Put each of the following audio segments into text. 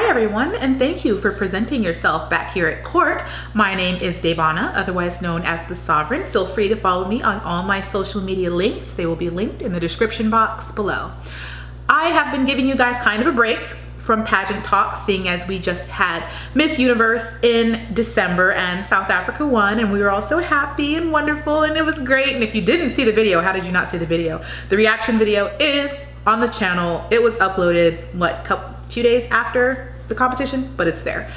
Hi everyone, and thank you for presenting yourself back here at court. My name is Devana, otherwise known as The Sovereign. Feel free to follow me on all my social media links. They will be linked in the description box below. I have been giving you guys kind of a break from pageant talk, seeing as we just had Miss Universe in December and South Africa won, and we were all so happy and wonderful, and it was great. And if you didn't see the video, how did you not see the video? The reaction video is on the channel. It was uploaded, what, 2 days after the competition, but it's there.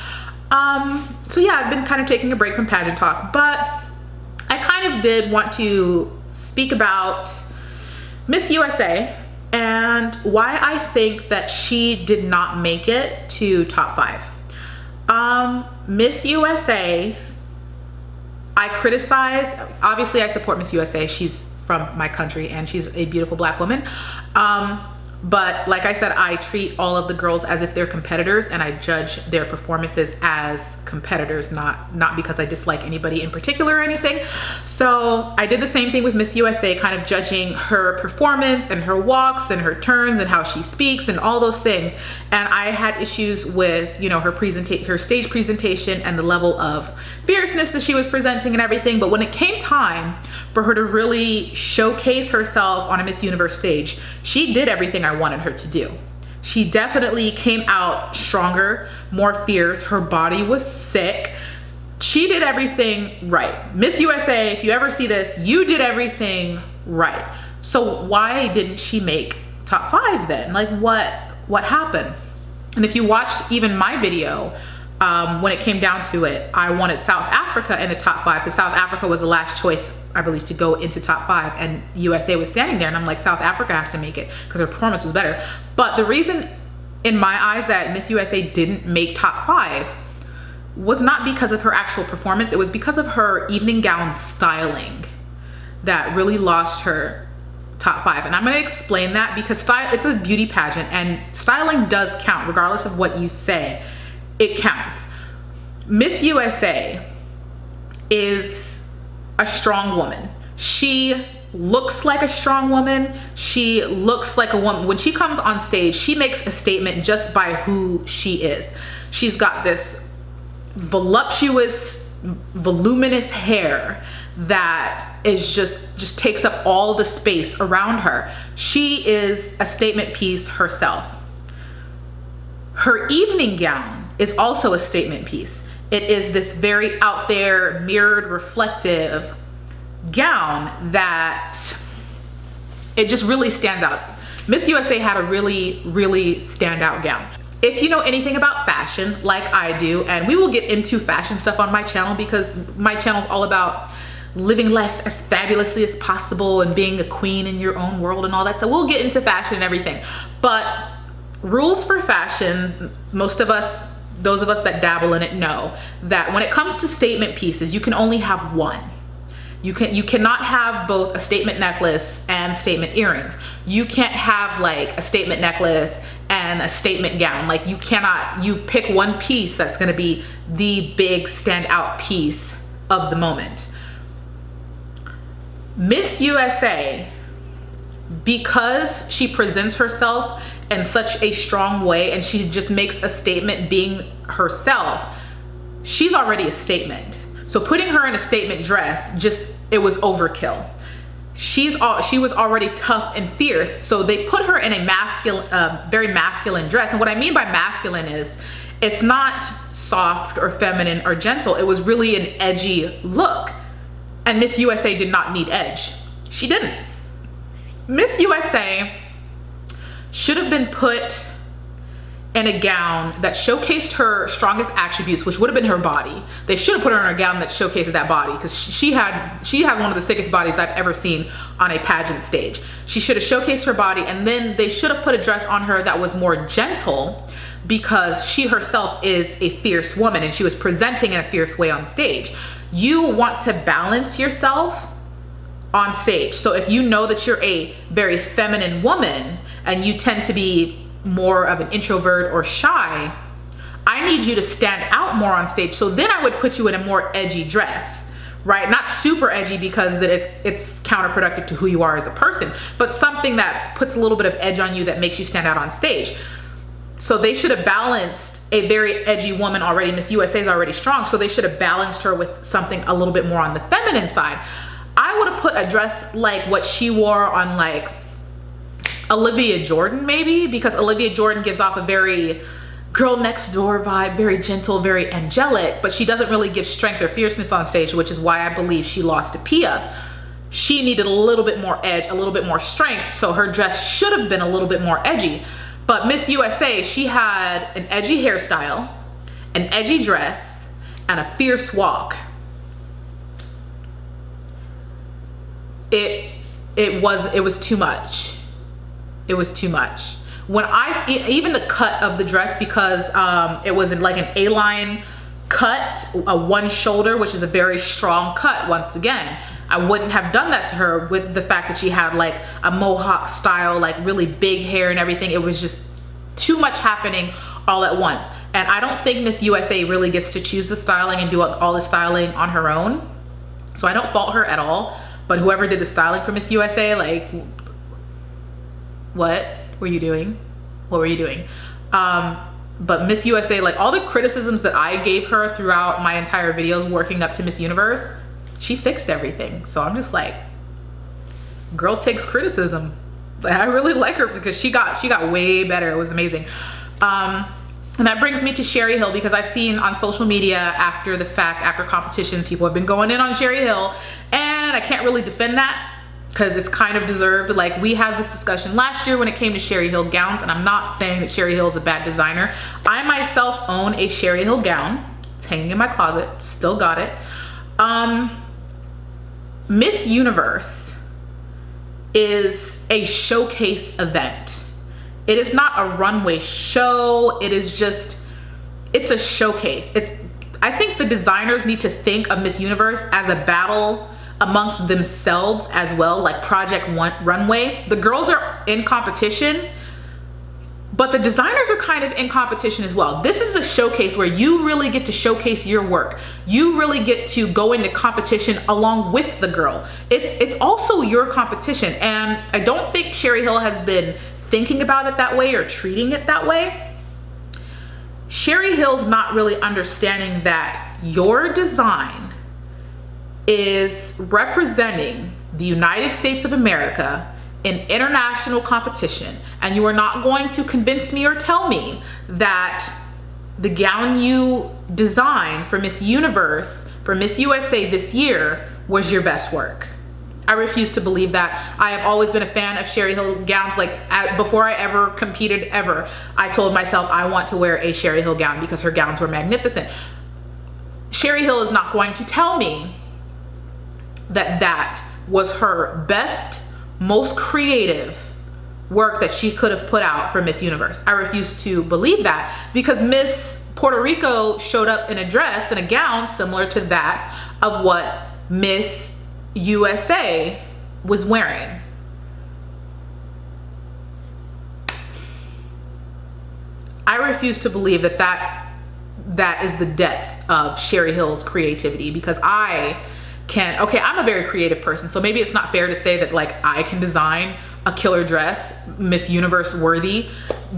So yeah, I've been kind of taking a break from pageant talk, but I kind of did want to speak about Miss USA and why I think that she did not make it to top 5. Miss USA, I criticize, obviously I support Miss USA. She's from my country and she's a beautiful Black woman. But like I said, I treat all of the girls as if they're competitors, and I judge their performances as competitors, not because I dislike anybody in particular or anything. So I did the same thing with Miss USA, kind of judging her performance and her walks and her turns and how she speaks and all those things. And I had issues with, you know, her stage presentation and the level of fierceness that she was presenting and everything. But when it came time for her to really showcase herself on a Miss Universe stage, she did everything I wanted her to do. She definitely came out stronger, more fierce. Her body was sick. She did everything right. Miss USA, if you ever see this, you did everything right. So why didn't she make top 5 then? Like what happened? And if you watched even my video, when it came down to it, I wanted South Africa in the top 5 because South Africa was the last choice, I believe, to go into top 5, and USA was standing there, and I'm like, South Africa has to make it because her performance was better. But the reason in my eyes that Miss USA didn't make top 5 was not because of her actual performance. It was because of her evening gown styling that really lost her top 5. And I'm going to explain that because it's a beauty pageant and styling does count regardless of what you say. It counts. Miss USA is a strong woman. She looks like a strong woman. She looks like a woman. When she comes on stage, she makes a statement just by who she is. She's got this voluptuous, voluminous hair that is just takes up all the space around her. She is a statement piece herself. Her evening gown is also a statement piece. It is this very out there, mirrored, reflective gown that it just really stands out. Miss USA had a really, really standout gown. If you know anything about fashion, like I do, and we will get into fashion stuff on my channel because my channel is all about living life as fabulously as possible and being a queen in your own world and all that. So we'll get into fashion and everything. But rules for fashion, most of us, those of us that dabble in it, know that when it comes to statement pieces, you can only have one. You cannot have both a statement necklace and statement earrings. You can't have like a statement necklace and a statement gown. Like you pick one piece that's gonna be the big standout piece of the moment. Miss USA, because she presents herself in such a strong way and she just makes a statement being herself, she's already a statement. So putting her in a statement dress, it was overkill. She was already tough and fierce, so they put her in a very masculine dress. And what I mean by masculine is it's not soft or feminine or gentle. It was really an edgy look. And Miss USA did not need edge. She didn't. Miss USA should have been put in a gown that showcased her strongest attributes, which would have been her body. They should have put her in a gown that showcased that body because she has one of the sickest bodies I've ever seen on a pageant stage. She should have showcased her body, and then they should have put a dress on her that was more gentle because she herself is a fierce woman and she was presenting in a fierce way on stage. You want to balance yourself on stage. So if you know that you're a very feminine woman and you tend to be more of an introvert or shy, I need you to stand out more on stage. So then I would put you in a more edgy dress, right? Not super edgy because that it's counterproductive to who you are as a person, but something that puts a little bit of edge on you that makes you stand out on stage. So they should have balanced a very edgy woman already. Miss USA is already strong, so they should have balanced her with something a little bit more on the feminine side. I would have put a dress like what she wore on like Olivia Jordan maybe, because Olivia Jordan gives off a very girl next door vibe, very gentle, very angelic, but she doesn't really give strength or fierceness on stage, which is why I believe she lost to Pia. She needed a little bit more edge, a little bit more strength, so her dress should have been a little bit more edgy. But Miss USA, she had an edgy hairstyle, an edgy dress, and a fierce walk. It was too much. It was too much. When even the cut of the dress, because it was like an A-line cut, a one shoulder, which is a very strong cut once again. I wouldn't have done that to her with the fact that she had like a mohawk style, like really big hair and everything. It was just too much happening all at once. And I don't think Miss USA really gets to choose the styling and do all the styling on her own. So I don't fault her at all. But whoever did the styling for Miss USA, like, what were you doing? What were you doing? But Miss USA, like all the criticisms that I gave her throughout my entire videos working up to Miss Universe, she fixed everything. So I'm just like, girl takes criticism. Like, I really like her because she got way better. It was amazing. And that brings me to Sherri Hill, because I've seen on social media after the fact, after competition, people have been going in on Sherri Hill, and I can't really defend that because it's kind of deserved. Like, we had this discussion last year when it came to Sherri Hill gowns, and I'm not saying that Sherri Hill is a bad designer. I myself own a Sherri Hill gown. It's hanging in my closet, still got it. Miss Universe is a showcase event. It is not a runway show. It is just, it's a showcase. I think the designers need to think of Miss Universe as a battle amongst themselves as well, like Project Runway. The girls are in competition, but the designers are kind of in competition as well. This is a showcase where you really get to showcase your work. You really get to go into competition along with the girl. It's also your competition, and I don't think Sherri Hill has been thinking about it that way or treating it that way. Sherri Hill's not really understanding that your design is representing the United States of America in international competition, and you are not going to convince me or tell me that the gown you designed for Miss Universe, for Miss USA this year, was your best work. I refuse to believe that. I have always been a fan of Sherri Hill gowns. Like, before I ever competed ever, I told myself I want to wear a Sherri Hill gown because her gowns were magnificent. Sherri Hill is not going to tell me that that was her best, most creative work that she could have put out for Miss Universe. I refuse to believe that, because Miss Puerto Rico showed up in a dress and a gown similar to that of what Miss USA was wearing. I refuse to believe that that is the depth of Sherri Hill's creativity, because I'm a very creative person, so maybe it's not fair to say that like I can design a killer dress, Miss Universe worthy,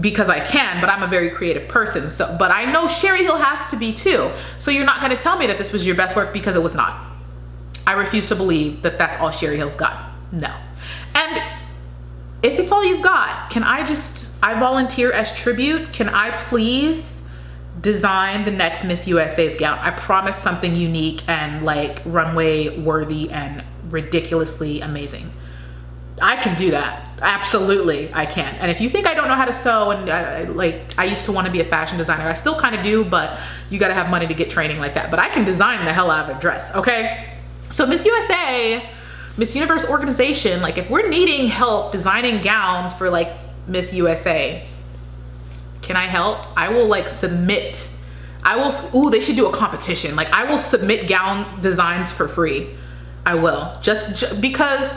because I can, but I'm a very creative person. So, but I know Sherri Hill has to be too. So you're not going to tell me that this was your best work, because it was not. I refuse to believe that that's all Sherri Hill's got. No. And if it's all you've got, I volunteer as tribute. Can I please design the next Miss USA's gown? I promise something unique and like runway worthy and ridiculously amazing. I can do that. Absolutely, I can. And if you think I don't know how to sew, and I used to want to be a fashion designer, I still kind of do, but you got to have money to get training like that. But I can design the hell out of a dress, okay? So Miss USA, Miss Universe organization, like if we're needing help designing gowns for like Miss USA, can I help? I will like submit. Ooh, they should do a competition. Like I will submit gown designs for free. I will, just because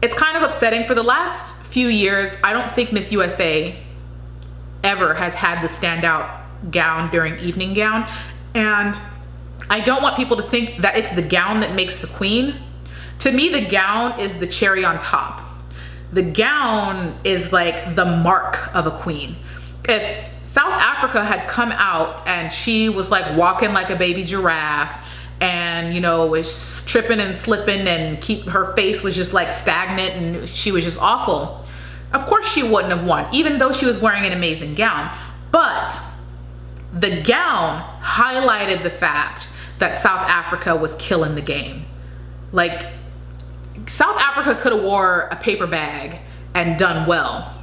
it's kind of upsetting. For the last few years, I don't think Miss USA ever has had the standout gown during evening gown. And I don't want people to think that it's the gown that makes the queen. To me, the gown is the cherry on top. The gown is like the mark of a queen. If South Africa had come out and she was like walking like a baby giraffe, and you know, was tripping and slipping, and her face was just like stagnant, and she was just awful. Of course she wouldn't have won, even though she was wearing an amazing gown. But the gown highlighted the fact that South Africa was killing the game. Like, South Africa could have wore a paper bag and done well,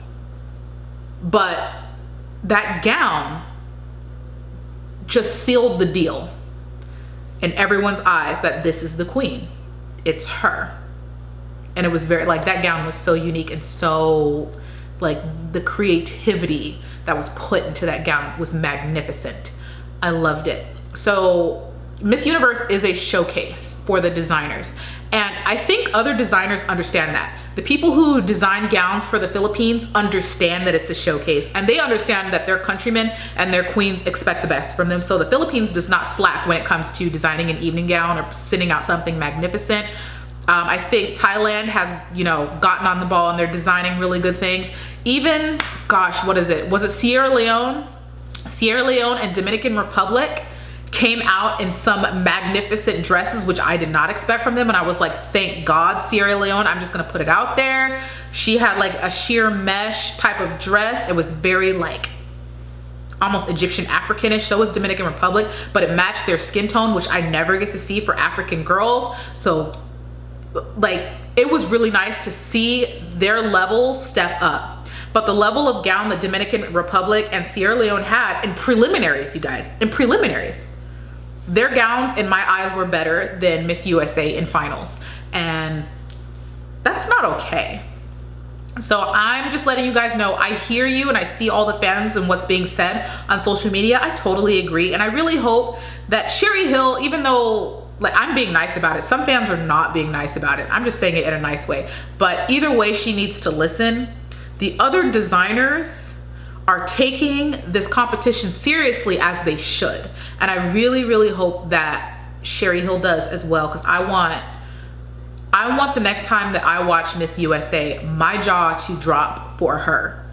but that gown just sealed the deal in everyone's eyes that this is the queen. It's her. And it was very, like, that gown was so unique, and so, like, the creativity that was put into that gown was magnificent. I loved it. So Miss Universe is a showcase for the designers, and I think other designers understand that. The people who design gowns for the Philippines understand that it's a showcase, and they understand that their countrymen and their queens expect the best from them. So the Philippines does not slack when it comes to designing an evening gown or sending out something magnificent. I think Thailand has, you know, gotten on the ball, and they're designing really good things. Even, gosh, what is it? Was it Sierra Leone? Sierra Leone and Dominican Republic came out in some magnificent dresses, which I did not expect from them. And I was like, thank God, Sierra Leone. I'm just gonna put it out there. She had like a sheer mesh type of dress. It was very like almost Egyptian Africanish. So was Dominican Republic, but it matched their skin tone, which I never get to see for African girls. So like, it was really nice to see their levels step up. But the level of gown that Dominican Republic and Sierra Leone had in preliminaries, you guys, in preliminaries, their gowns in my eyes were better than Miss USA in finals. And that's not okay. So I'm just letting you guys know, I hear you and I see all the fans and what's being said on social media. I totally agree. And I really hope that Sherri Hill, even though, like, I'm being nice about it, some fans are not being nice about it. I'm just saying it in a nice way. But either way, she needs to listen. The other designers are taking this competition seriously, as they should. And I really, really hope that Sherri Hill does as well, because I want the next time that I watch Miss USA, my jaw to drop for her.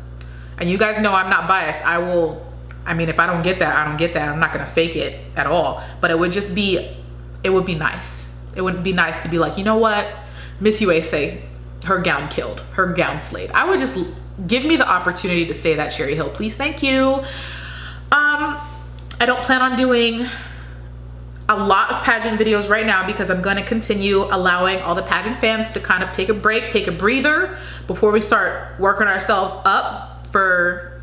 And you guys know I'm not biased. I mean, if I don't get that, I don't get that. I'm not gonna fake it at all. But it would be nice. It would be nice to be like, you know what? Miss USA, her gown killed, her gown slayed. I would just give me the opportunity to say that, Sherri Hill, please, thank you. I don't plan on doing a lot of pageant videos right now, because I'm going to continue allowing all the pageant fans to kind of take a break, take a breather before we start working ourselves up for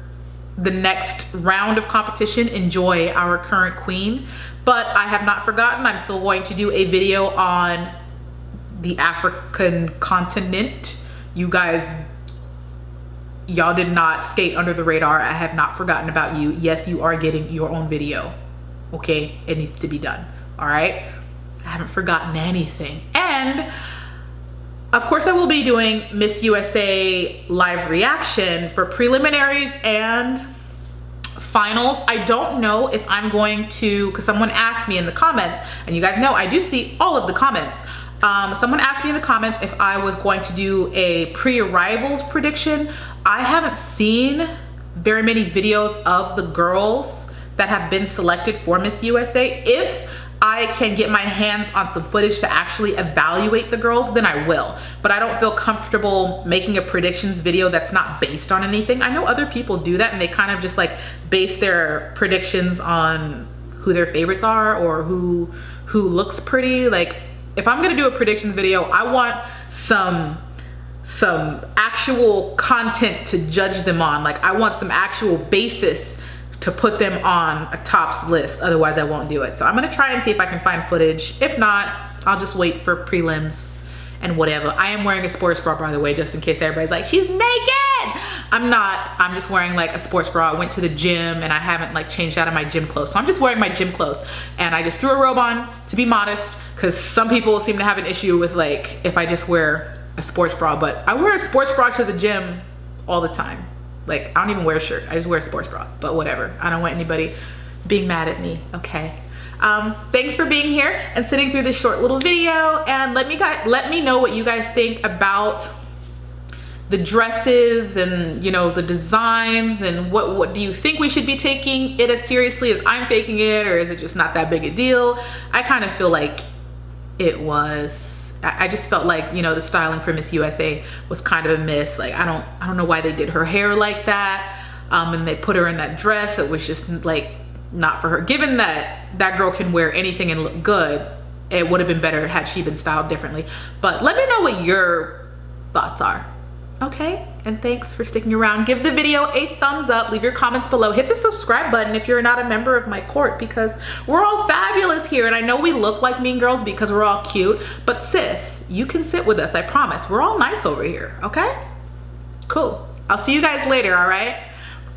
the next round of competition. Enjoy our current queen. But I have not forgotten. I'm still going to do a video on the African continent. You guys, y'all did not skate under the radar. I have not forgotten about you. Yes, you are getting your own video. Okay, it needs to be done. All right, I haven't forgotten anything. And of course, I will be doing Miss USA live reaction for preliminaries and finals. I don't know if I'm going to, because someone asked me in the comments, and you guys know I do see all of the comments. Someone asked me in the comments if I was going to do a pre-arrivals prediction. I haven't seen very many videos of the girls that have been selected for Miss USA. If I can get my hands on some footage to actually evaluate the girls, then I will. But I don't feel comfortable making a predictions video that's not based on anything. I know other people do that, and they kind of just like base their predictions on who their favorites are or who looks pretty. Like, if I'm gonna do a predictions video, I want some actual content to judge them on. Like, I want some actual basis to put them on a tops list. Otherwise, I won't do it. So I'm gonna try and see if I can find footage. If not, I'll just wait for prelims and whatever. I am wearing a sports bra, by the way, just in case everybody's like, she's naked. I'm not. I'm just wearing like a sports bra. I went to the gym and I haven't like changed out of my gym clothes. So I'm just wearing my gym clothes, and I just threw a robe on to be modest, because some people seem to have an issue with like if I just wear a sports bra. But I wear a sports bra to the gym all the time. Like, I don't even wear a shirt. I just wear a sports bra, but whatever. I don't want anybody being mad at me, okay? Thanks for being here and sitting through this short little video, and let me know what you guys think about the dresses and, you know, the designs, and what do you think we should be taking it as seriously as I'm taking it, or is it just not that big a deal? I kind of feel like it was. I just felt like, you know, the styling for Miss USA was kind of a miss. Like, I don't know why they did her hair like that, and they put her in that dress. It was just like not for her. Given that that girl can wear anything and look good, it would have been better had she been styled differently. But let me know what your thoughts are. Okay, and thanks for sticking around. Give the video a thumbs up, leave your comments below, hit the subscribe button if you're not a member of my court, because we're all fabulous here. And I know we look like mean girls because we're all cute, but sis, you can sit with us, I promise. We're all nice over here, okay? Cool. I'll see you guys later, all right?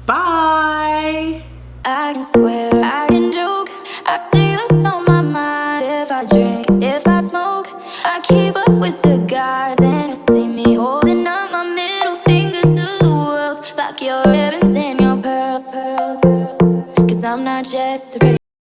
Bye. I can swear, I can joke, I say what's on my mind. If I drink, if I smoke, I keep up with the guys, and you see me holding up my middle finger to the world. Fuck your ribbons and your pearls, 'cause I'm not just a pretty